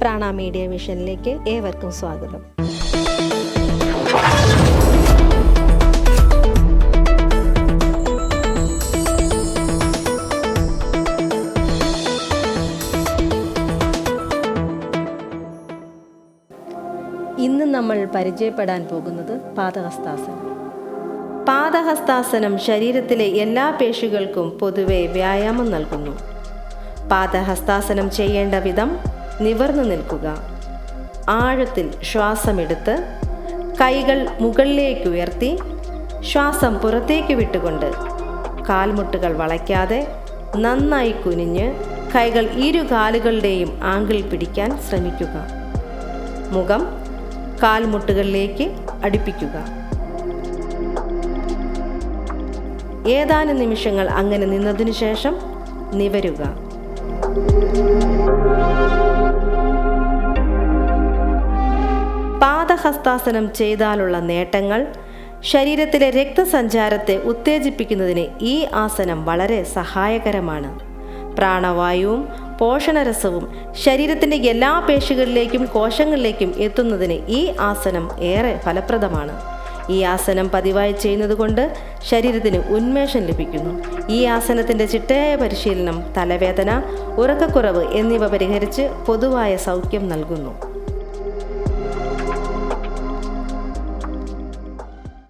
പ്രാണ media വിഷനിലേക്ക് ഏവർക്കും സ്വാഗതം. ഇന്ന് നമ്മൾ പരിചയപ്പെടാൻ പോകുന്നത് പാദഹസ്താസനം. പാദഹസ്താസനം ശരീരത്തിലെ എല്ലാ പേശികൾക്കും പൊതുവെ വ്യായാമം നൽകുന്നു. പാദഹസ്താസനം ചെയ്യേണ്ട വിധം: നിവർന്നു നിൽക്കുക, ആഴത്തിൽ ശ്വാസമെടുത്ത് കൈകൾ മുകളിലേക്ക് ഉയർത്തി ശ്വാസം പുറത്തേക്ക് വിട്ടുകൊണ്ട് കാൽമുട്ടുകൾ വളയ്ക്കാതെ നന്നായി കുനിഞ്ഞ് കൈകൾ ഇരു കാലുകളുടെയും ആംഗിൾ പിടിക്കാൻ ശ്രമിക്കുക. മുഖം കാൽമുട്ടുകളിലേക്ക് അടുപ്പിക്കുക. ഏതാനും നിമിഷങ്ങൾ അങ്ങനെ നിന്നതിനു ശേഷം നിവരുക. പാദഹസ്താസനം ചെയ്താലുള്ള നേട്ടങ്ങൾ: ശരീരത്തിലെ രക്തസഞ്ചാരത്തെ ഉത്തേജിപ്പിക്കുന്നതിന് ഈ ആസനം വളരെ സഹായകരമാണ്. പ്രാണവായുവും പോഷണരസവും ശരീരത്തിൻ്റെ എല്ലാ പേശികളിലേക്കും കോശങ്ങളിലേക്കും എത്തുന്നതിന് ഈ ആസനം ഏറെ ഫലപ്രദമാണ്. ഈ ആസനം പതിവായി ചെയ്യുന്നത് കൊണ്ട് ശരീരത്തിന് ഉന്മേഷം ലഭിക്കുന്നു. ഈ ആസനത്തിൻ്റെ ചിട്ടയായ പരിശീലനം തലവേദന, ഉറക്കക്കുറവ് എന്നിവ പരിഹരിച്ച് പൊതുവായ സൗഖ്യം നൽകുന്നു.